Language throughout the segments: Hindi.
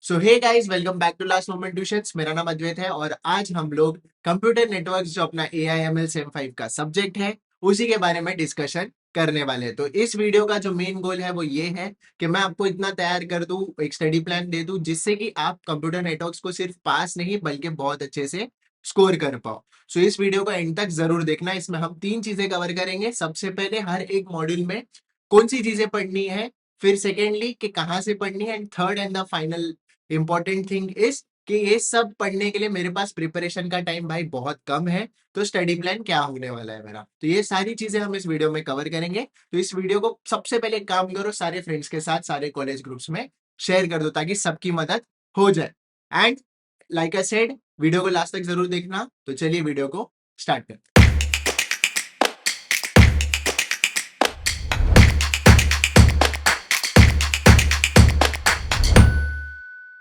So hey guys, welcome back to last moment tuitions. मेरा नाम अद्वैत है और आज हम लोग कंप्यूटर नेटवर्क्स जो अपना AIML सेम 5 का सब्जेक्ट है उसी के बारे में डिस्कशन करने वाले हैं। तो इस वीडियो का जो मेन गोल है वो ये है कि मैं आपको इतना तैयार कर दूं, एक स्टडी प्लान दे दूं जिससे कि आप कंप्यूटर नेटवर्क्स को सिर्फ पास नहीं बल्कि बहुत अच्छे से स्कोर कर पाओ। सो इस वीडियो को एंड तक जरूर देखना। इसमें हम 3 चीजें कवर करेंगे। सबसे पहले हर एक मॉड्यूल में कौन सी चीजें पढ़नी है, फिर सेकेंडली कि कहाँ से पढ़नी है, and third and the final important thing is कि ये सब पढ़ने के लिए मेरे पास प्रिपरेशन का टाइम भाई बहुत कम है। तो स्टडी प्लान क्या होने वाला है मेरा, तो ये सारी चीजें हम इस वीडियो में कवर करेंगे। तो इस वीडियो को सबसे पहले एक काम करो, सारे फ्रेंड्स के साथ सारे कॉलेज ग्रुप्स में शेयर कर दो ताकि सबकी मदद हो जाए। And like I said, video को लास्ट तक जरूर देखना। तो चलिए वीडियो को स्टार्ट करते हैं।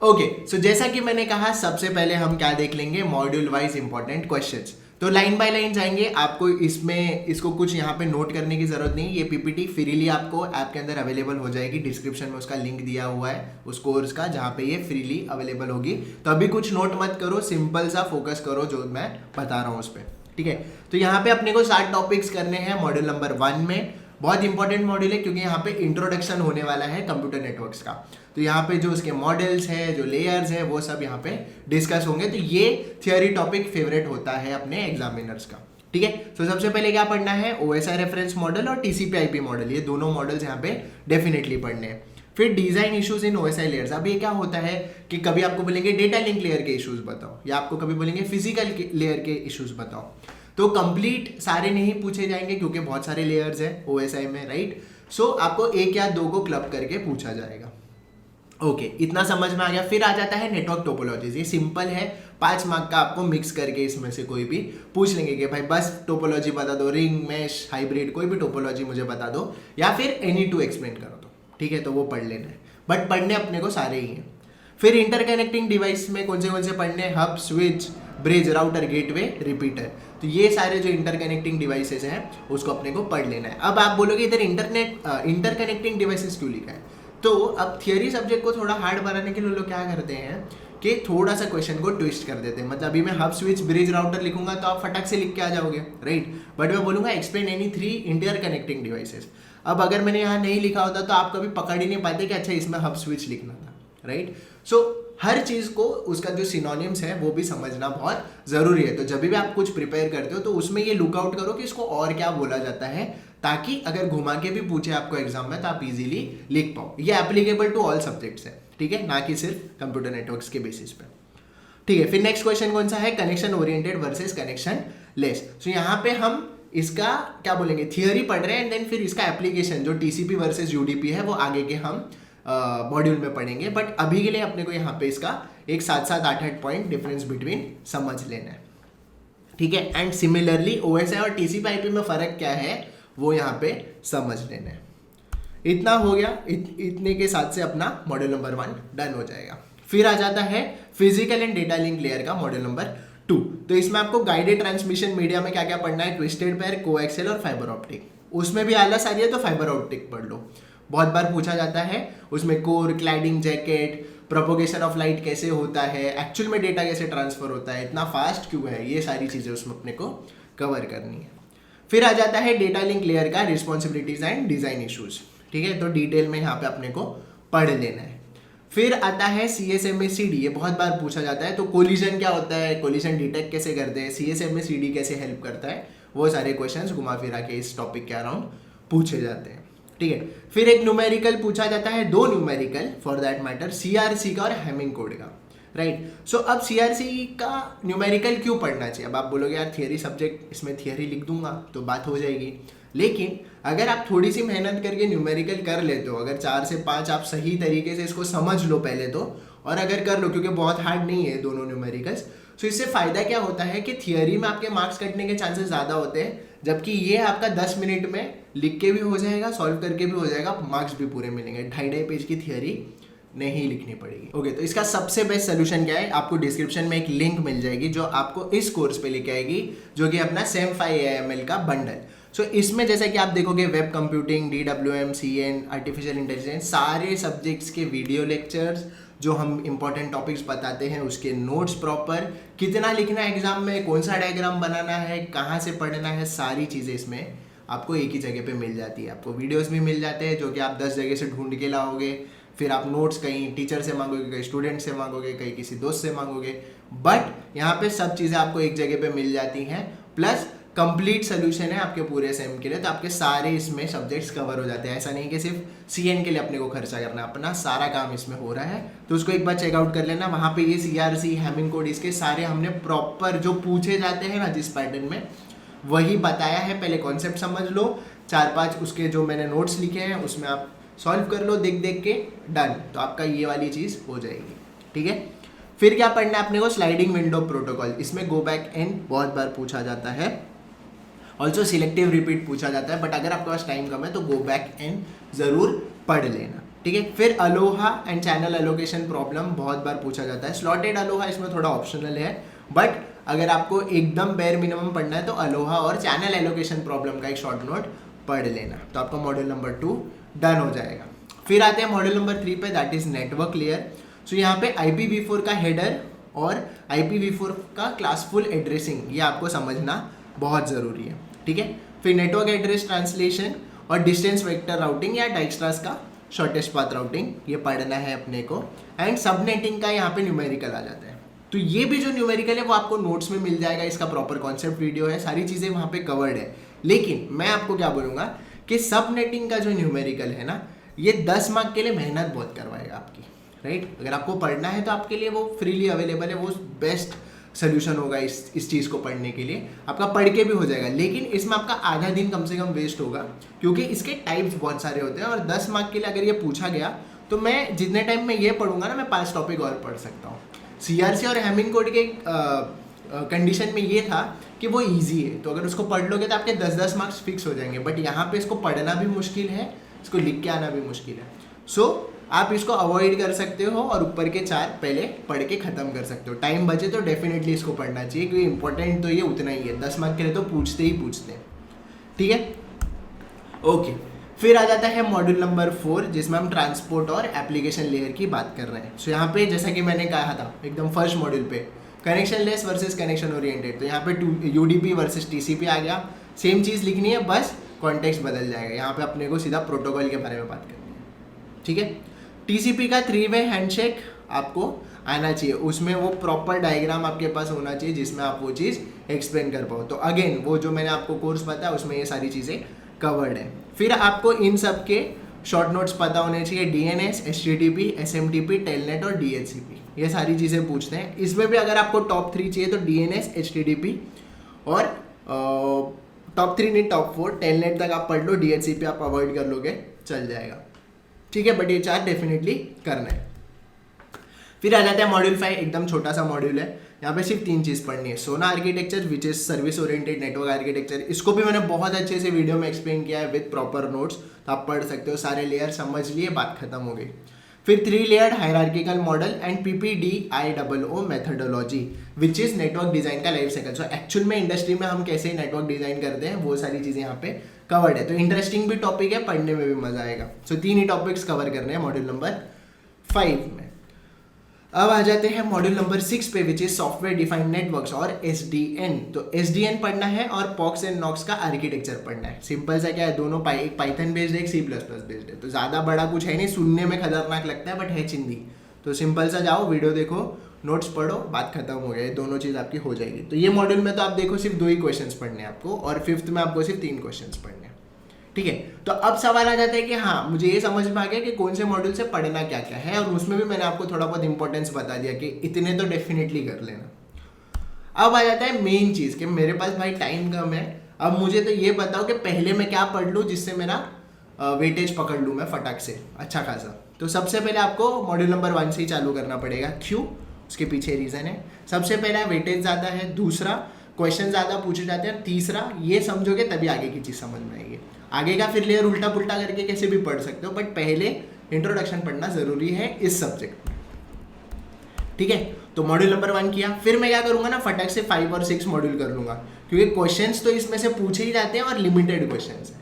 ओके, सो जैसा कि मैंने कहा सबसे पहले हम क्या देख लेंगे, मॉड्यूल वाइज इंपॉर्टेंट क्वेश्चंस। तो लाइन बाय लाइन जाएंगे। आपको इसको कुछ यहाँ पे नोट करने की जरूरत नहीं। ये पीपीटी फ्रीली आपको ऐप के अंदर अवेलेबल हो जाएगी। डिस्क्रिप्शन में उसका लिंक दिया हुआ है उस कोर्स का जहाँ पे ये फ्रीली अवेलेबल होगी। तो अभी कुछ नोट मत करो, सिंपल सा फोकस करो जो मैं बता रहा हूँ उस पर। ठीक है, तो यहाँ पे अपने को 7 टॉपिक्स करने हैं मॉड्यूल नंबर 1 में। बहुत इंपॉर्टेंट मॉड्यूल है क्योंकि यहाँ पे इंट्रोडक्शन होने वाला है कंप्यूटर नेटवर्क्स का। तो यहाँ पे जो उसके मॉडल्स है, जो लेयर्स है, वो सब यहाँ पे डिस्कस होंगे। तो ये थियोरी टॉपिक फेवरेट होता है अपने एग्जामिनर्स का। ठीक है, तो सबसे पहले क्या पढ़ना है, OSI रेफरेंस मॉडल और TCP/IP मॉडल, ये दोनों मॉडल्स यहाँ पे डेफिनेटली पढ़ने हैं। फिर design issues in OSI layers. अब ये क्या होता है कि कभी आपको बोलेंगे डेटा लिंक लेयर के इश्यूज बताओ, या आपको कभी बोलेंगे फिजिकल लेयर के इश्यूज बताओ। तो कंप्लीट सारे नहीं पूछे जाएंगे क्योंकि बहुत सारे लेयर्स हैं OSI में, राइट। सो आपको एक या दो को क्लब करके पूछा जाएगा। ओके, इतना समझ में आ गया। फिर आ जाता है नेटवर्क टोपोलॉजीज। ये सिंपल है, 5 मार्क का आपको मिक्स करके इसमें से कोई भी पूछ लेंगे कि भाई बस टोपोलॉजी बता दो, रिंग, मैश, हाइब्रिड, कोई भी टोपोलॉजी मुझे बता दो, या फिर एनी टू एक्सप्लेन करो। तो ठीक है, तो वो पढ़ लेना है, बट पढ़ने अपने को सारे ही हैं। फिर इंटरकनेक्टिंग डिवाइस में कौन से पढ़ने, hub, switch, bridge, router, gateway, repeater. तो ये सारे जो इंटरकनेक्टिंग डिवाइसेस हैं उसको अपने को पढ़ लेना है। अब आप बोलोगे इधर इंटरकनेक्टिंग डिवाइसेस क्यों लिखा है। तो अब थियरी सब्जेक्ट को थोड़ा हार्ड बनाने के लिए लोग क्या करते हैं कि थोड़ा सा क्वेश्चन को ट्विस्ट कर देते हैं। मतलब अभी मैं हब, स्विच, ब्रिज, राउटर लिखूंगा तो आप फटक से लिख के आ जाओगे, राइट। बट मैं बोलूंगा एक्सप्लेन एनी 3 इंटरकनेक्टिंग डिवाइसेस। अब अगर मैंने यहाँ नहीं लिखा होता तो आप कभी पकड़ ही नहीं पाते कि अच्छा इसमें हब स्विच लिखना था, राइट। सो हर चीज को उसका जो सिनोनिम्स है वो भी समझना बहुत जरूरी है। तो जब भी आप कुछ प्रिपेयर करते हो तो उसमें ये लुकआउट करो कि इसको और क्या बोला जाता है, ताकि अगर घुमा के भी पूछे आपको एग्जाम में तो आप इजीली लिख पाओ। ये एप्लीकेबल टू ऑल सब्जेक्ट्स है, ठीक है, ना कि सिर्फ कंप्यूटर नेटवर्क्स के बेसिस पे। ठीक है, फिर नेक्स्ट क्वेश्चन कौन सा है, connection oriented versus connectionless. So यहाँ पे हम इसका क्या बोलेंगे, थियरी पढ़ रहे हैं एंड देन फिर इसका एप्लीकेशन जो TCP वर्सेस UDP है वो आगे के हम मॉड्यूल में पढ़ेंगे। बट अभी के लिए अपने को यहाँ पे इसका एक 7-7, 8-8 पॉइंट डिफरेंस बिटवीन समझ लेना है। ठीक है, एंड सिमिलरली OSI और TCP/IP में फर्क क्या है वो यहाँ पे समझ लेना है। इतना हो गया। इतने के साथ से अपना मॉड्यूल नंबर 1 डन हो जाएगा। फिर आ जाता है physical and data link layer का मॉड्यूल नंबर 2। तो इसमें आपको गाइडेड ट्रांसमिशन मीडिया में क्या क्या पढ़ना है, ट्विस्टेड पेयर, कोएक्सियल और फाइबर ऑप्टिक। उसमें भी आलस आ रही है तो फाइबर ऑप्टिक पढ़ लो, बहुत बार पूछा जाता है। उसमें core, cladding, jacket, propagation of light कैसे होता है, एक्चुअल में डेटा कैसे ट्रांसफर होता है, इतना फास्ट क्यों है, ये सारी चीजें उसमें अपने को कवर करनी है। फिर आ जाता है डेटा लिंक लेयर का रिस्पॉन्सिबिलिटीज एंड डिजाइन इश्यूज। ठीक है, तो डिटेल में यहाँ पे अपने को पढ़ लेना है। फिर आता है CSMA/CD, ये बहुत बार पूछा जाता है। तो कोलिजन क्या होता है, कोलिजन डिटेक्ट कैसे करते हैं, CSMA/CD कैसे हेल्प करता है, वो सारे क्वेश्चंस घुमा फिरा के इस टॉपिक के अराउंड पूछे जाते हैं। ठीक है, फिर एक न्यूमेरिकल पूछा जाता है, 2 numerical for that matter, CRC का और हैमिंग कोड का, राइट। सो अब CRC का न्यूमेरिकल क्यों पढ़ना चाहिए। अब आप बोलोगे यार थियरी सब्जेक्ट, इसमें थियरी लिख दूंगा तो बात हो जाएगी। लेकिन अगर आप थोड़ी सी मेहनत करके न्यूमेरिकल कर लेते हो, अगर 4 से 5 आप सही तरीके से इसको समझ लो पहले तो, और अगर कर लो, क्योंकि बहुत हार्ड नहीं है दोनों न्यूमेरिकल्स। सो इससे फायदा क्या होता है कि थियरी में आपके मार्क्स कटने के चांसेस ज़्यादा होते हैं, जबकि ये आपका 10 मिनट में लिख के भी हो जाएगा, सॉल्व करके भी हो जाएगा, मार्क्स भी पूरे मिलेंगे। 2.5 पेज की थियरी नहीं लिखनी पड़ेगी। ओके, तो इसका सबसे बेस्ट सोल्यूशन क्या है, आपको डिस्क्रिप्शन में एक लिंक मिल जाएगी जो आपको इस कोर्स पे लेके आएगी, जो कि अपना सेम 5 AIML का बंडल। सो इसमें जैसा कि आप देखोगे web computing, DWM, CN, artificial intelligence, सारे सब्जेक्ट्स के वीडियो लेक्चर्स, जो हम इंपॉर्टेंट टॉपिक्स बताते हैं उसके नोट्स प्रॉपर, कितना लिखना है एग्जाम में, कौन सा डायग्राम बनाना है, कहाँ से पढ़ना है, सारी चीज़ें इसमें आपको एक ही जगह पे मिल जाती है। आपको वीडियोस भी मिल जाते हैं जो कि आप 10 जगह से ढूंढ के लाओगे, फिर आप नोट्स कहीं टीचर से मांगोगे, कहीं स्टूडेंट से मांगोगे, कहीं किसी दोस्त से मांगोगे, बट यहाँ पे सब चीज़ें आपको एक जगह पे मिल जाती हैं। प्लस कंप्लीट सोल्यूशन है आपके पूरे सेम के लिए, तो आपके सारे इसमें सब्जेक्ट्स कवर हो जाते हैं। ऐसा नहीं कि सिर्फ सीएन के लिए अपने को खर्चा करना, अपना सारा काम इसमें हो रहा है। तो उसको एक बार चेकआउट कर लेना, वहाँ पे ये सीआरसी, हैमिंग कोड, इसके सारे हमने प्रॉपर जो पूछे जाते हैं ना जिस पैटर्न में, वही बताया है। पहले कॉन्सेप्ट समझ लो, 4-5 उसके जो मैंने नोट्स लिखे हैं उसमें आप सॉल्व कर लो देख देख के, डन। तो आपका ये वाली चीज़ हो जाएगी, ठीक है। फिर क्या पढ़ना है अपने को, स्लाइडिंग विंडो प्रोटोकॉल। इसमें गो बैक एंड बहुत बार पूछा जाता है, ऑल्सो सिलेक्टिव रिपीट पूछा जाता है, बट अगर आपके पास टाइम कम है तो गो बैक एंड ज़रूर पढ़ लेना, ठीक है। फिर Aloha and channel allocation problem बहुत बार पूछा जाता है। स्लॉटेड अलोहा इसमें थोड़ा ऑप्शनल है, बट अगर आपको एकदम बेयर मिनिमम पढ़ना है तो अलोहा और चैनल एलोकेशन प्रॉब्लम का एक शॉर्ट नोट पढ़ लेना, तो आपका मॉड्यूल नंबर 2 डन हो जाएगा। फिर आते हैं मॉड्यूल नंबर 3 पे, दैट इज नेटवर्क लेयर। सो यहाँ पे IPv4 का हेडर और IPv4 का क्लासफुल एड्रेसिंग, ये आपको समझना बहुत ज़रूरी है, ठीक है। फिर नेटवर्क एड्रेस ट्रांसलेशन और डिस्टेंस वेक्टर राउटिंग या डाइक्सट्रास का शॉर्टेस्ट पाथ राउटिंग, ये पढ़ना है अपने को। एंड सबनेटिंग का यहाँ पे न्यूमेरिकल आ जाता है, तो ये भी जो न्यूमेरिकल है वो आपको नोट्स में मिल जाएगा, इसका प्रॉपर कॉन्सेप्ट वीडियो है, सारी चीज़ें वहाँ पे कवर्ड है। लेकिन मैं आपको क्या बोलूँगा कि सबनेटिंग का जो न्यूमेरिकल है ना, ये 10 मार्क के लिए मेहनत बहुत करवाएगा आपकी, राइट। अगर आपको पढ़ना है तो आपके लिए वो फ्रीली अवेलेबल है, वो बेस्ट सोल्यूशन होगा इस चीज़ को पढ़ने के लिए, आपका पढ़ के भी हो जाएगा। लेकिन इसमें आपका आधा दिन कम से कम वेस्ट होगा, क्योंकि इसके टाइप्स बहुत सारे होते हैं और 10 मार्क के लिए अगर ये पूछा गया तो मैं जितने टाइम में ये पढ़ूंगा ना, मैं 5 टॉपिक और पढ़ सकता हूँ। सीआरसी और हैमिंग कोड के कंडीशन में ये था कि वो इजी है, तो अगर उसको पढ़ लोगे तो आपके 10-10 मार्क्स फिक्स हो जाएंगे, बट यहाँ पे इसको पढ़ना भी मुश्किल है, इसको लिख के आना भी मुश्किल है। सो आप इसको अवॉइड कर सकते हो और ऊपर के 4 पहले पढ़ के ख़त्म कर सकते हो। टाइम बचे तो डेफिनेटली इसको पढ़ना चाहिए, क्योंकि इंपॉर्टेंट तो ये उतना ही है, 10 मार्क के लिए तो पूछते ही पूछते हैं, ठीक है। ओके, फिर आ जाता है मॉड्यूल नंबर 4, जिसमें हम ट्रांसपोर्ट और एप्लीकेशन लेयर की बात कर रहे हैं। सो यहाँ पे जैसा कि मैंने कहा था एकदम फर्स्ट मॉड्यूल पे, connection less versus connection oriented, तो यहाँ पे UDP वर्सेस TCP आ गया। सेम चीज़ लिखनी है, बस कॉन्टेक्स्ट बदल जाएगा। यहाँ पे अपने को सीधा प्रोटोकॉल के बारे में बात करनी है, ठीक है। TCP का 3-वे हैंडशेक आपको आना चाहिए, उसमें वो प्रॉपर डायग्राम आपके पास होना चाहिए जिसमें आप वो चीज़ एक्सप्लेन कर पाओ। तो अगेन वो जो मैंने आपको कोर्स बताया उसमें ये सारी चीज़ें कवर्ड है। फिर आपको इन सब के शॉर्ट नोट्स पता होने चाहिए, DNS, HTTP, SMTP, टेलनेट और DHCP, ये सारी चीज़ें पूछते हैं। इसमें भी अगर आपको टॉप 3 चाहिए तो DNS, HTTP और टॉप 3 नहीं टॉप 4 टेलनेट तक आप पढ़ लो, DHCP आप अवॉइड कर लोगे चल जाएगा, ठीक है, बट ये 4 डेफिनेटली करना है। फिर आ जाता है मॉड्यूल 5, एकदम छोटा सा मॉड्यूल है, यहाँ पे सिर्फ 3 चीज़ पढ़नी है। सोना architecture which is service oriented network architecture, इसको भी मैंने बहुत अच्छे से वीडियो में एक्सप्लेन किया है विद प्रॉपर नोट्स, तो आप पढ़ सकते हो, सारे लेयर समझ लिए, बात खत्म हो गई। फिर 3 layered hierarchical model and PPDIOO methodology which is network design का लाइफ साइकिल। सो एक्चुअल में इंडस्ट्री में हम कैसे नेटवर्क डिजाइन करते हैं वो सारी चीज़ें यहाँ पे कवर्ड है, तो इंटरेस्टिंग भी टॉपिक है, पढ़ने में भी मजा आएगा। सो 3 ही टॉपिक्स कवर करने हैं मॉड्यूल नंबर 5 में। अब आ जाते हैं मॉड्यूल नंबर 6 पे, which is software defined networks और SDN। तो SDN पढ़ना है और POX एंड NOX का आर्किटेक्चर पढ़ना है। सिंपल सा क्या है, दोनों एक पाइथन बेस्ड है, एक C++ बेस्ड है, तो ज़्यादा बड़ा कुछ है नहीं, सुनने में खतरनाक लगता है बट है चिंदी। तो सिंपल सा जाओ, वीडियो देखो, नोट्स पढ़ो, बात खत्म हो गया, दोनों चीज़ आपकी हो जाएगी। तो ये मॉड्यूल में तो आप देखो सिर्फ 2 ही क्वेश्चंस पढ़ने हैं आपको, और 5th में आपको सिर्फ 3 क्वेश्चंस पढ़ने हैं, ठीक है। तो अब सवाल आ जाता है कि हाँ मुझे ये समझ में आ गया कि कौन से मॉड्यूल से पढ़ना क्या क्या है, और उसमें भी मैंने आपको थोड़ा बहुत इंपॉर्टेंस बता दिया कि इतने तो डेफिनेटली कर लेना। अब आ जाता है मेन चीज़ कि मेरे पास भाई टाइम कम है, अब मुझे तो ये बताओ कि पहले मैं क्या पढ़ लूँ जिससे मेरा वेटेज पकड़ लूँ मैं फटाक से अच्छा खासा। तो सबसे पहले आपको मॉड्यूल नंबर 1 से ही चालू करना पड़ेगा। क्यों? उसके पीछे रीज़न है। सबसे पहला वेटेज ज़्यादा है, दूसरा क्वेश्चन ज़्यादा पूछे जाते हैं, तीसरा ये समझोगे तभी आगे की चीज़ समझ में आएगी। आगे का फिर लेयर उल्टा पुल्टा करके कैसे भी पढ़ सकते हो, बट पहले इंट्रोडक्शन पढ़ना ज़रूरी है इस सब्जेक्ट में, ठीक है। तो मॉड्यूल नंबर 1 किया, फिर मैं क्या करूँगा ना, फटाक से 5 और 6 मॉड्यूल कर लूँगा, क्योंकि क्वेश्चंस तो इसमें से पूछे ही जाते हैं और लिमिटेड क्वेश्चंस हैं,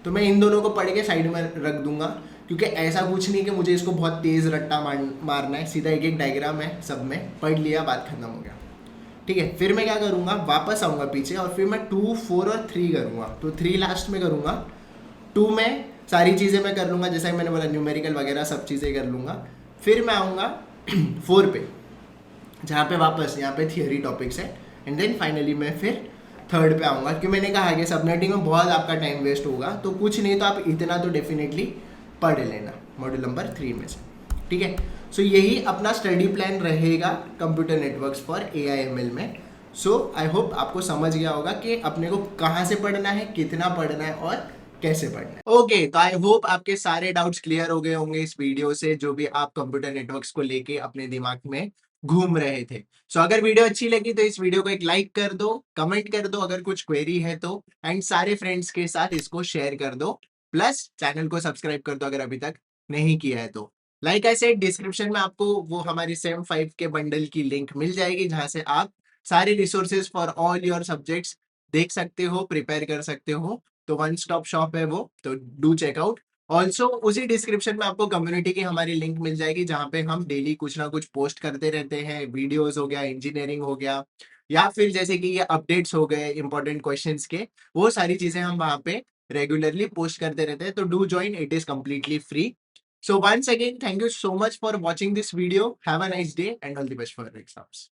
तो मैं इन दोनों को पढ़ के साइड में रख दूंगा, क्योंकि ऐसा कुछ नहीं कि मुझे इसको बहुत तेज रट्टा मारना है, सीधा एक एक डायग्राम है, सब में पढ़ लिया, बात खत्म हो गया। ठीक है, फिर मैं क्या करूँगा, वापस आऊँगा पीछे और फिर मैं 2, 4 और 3 करूँगा। तो 3 लास्ट में करूँगा, 2 में सारी चीज़ें मैं कर लूँगा, जैसा कि मैंने बोला न्यूमेरिकल वगैरह सब चीज़ें कर लूँगा। फिर मैं आऊँगा 4 पे, जहाँ पे वापस यहाँ पे थियोरी टॉपिक्स है, एंड देन फाइनली मैं फिर थर्ड पे आऊँगा। क्योंकि मैंने कहा कि सबनेटिंग में बहुत आपका टाइम वेस्ट होगा, तो कुछ नहीं तो आप इतना तो डेफिनेटली पढ़ लेना मॉड्यूल नंबर 3 में से। ठीक है, सो यही अपना स्टडी प्लान रहेगा कंप्यूटर नेटवर्क्स फॉर AIML में। सो आई होप आपको समझ गया होगा कि अपने को कहाँ से पढ़ना है, कितना पढ़ना है और कैसे पढ़ना है। ओके, तो आई होप आपके सारे डाउट्स क्लियर हो गए होंगे इस वीडियो से, जो भी आप कंप्यूटर नेटवर्क्स को लेके अपने दिमाग में घूम रहे थे। सो अगर वीडियो अच्छी लगी तो इस वीडियो को एक लाइक कर दो, कमेंट कर दो अगर कुछ क्वेरी है तो, एंड सारे फ्रेंड्स के साथ इसको शेयर कर दो, प्लस चैनल को सब्सक्राइब कर दो अगर अभी तक नहीं किया है तो। लाइक आई सेड, डिस्क्रिप्शन में आपको वो हमारी सेम 5 के बंडल की लिंक मिल जाएगी, जहां से आप सारे resources for all your subjects देख सकते हो, प्रिपेयर कर सकते हो। तो वन स्टॉप शॉप है वो, तो डू चेकआउट। ऑल्सो उसी डिस्क्रिप्शन में आपको कम्युनिटी की हमारी लिंक मिल जाएगी, जहाँ पे हम डेली कुछ ना कुछ पोस्ट करते रहते हैं, वीडियोस हो गया, इंजीनियरिंग हो गया, या फिर जैसे कि ये अपडेट्स हो गए इंपॉर्टेंट क्वेश्चंस के, वो सारी चीजें हम वहाँ पे रेगुलरली पोस्ट करते रहते हैं। तो do join, it is completely free. So once again, thank you so much for watching this video. Have a nice day and all the best for your exams.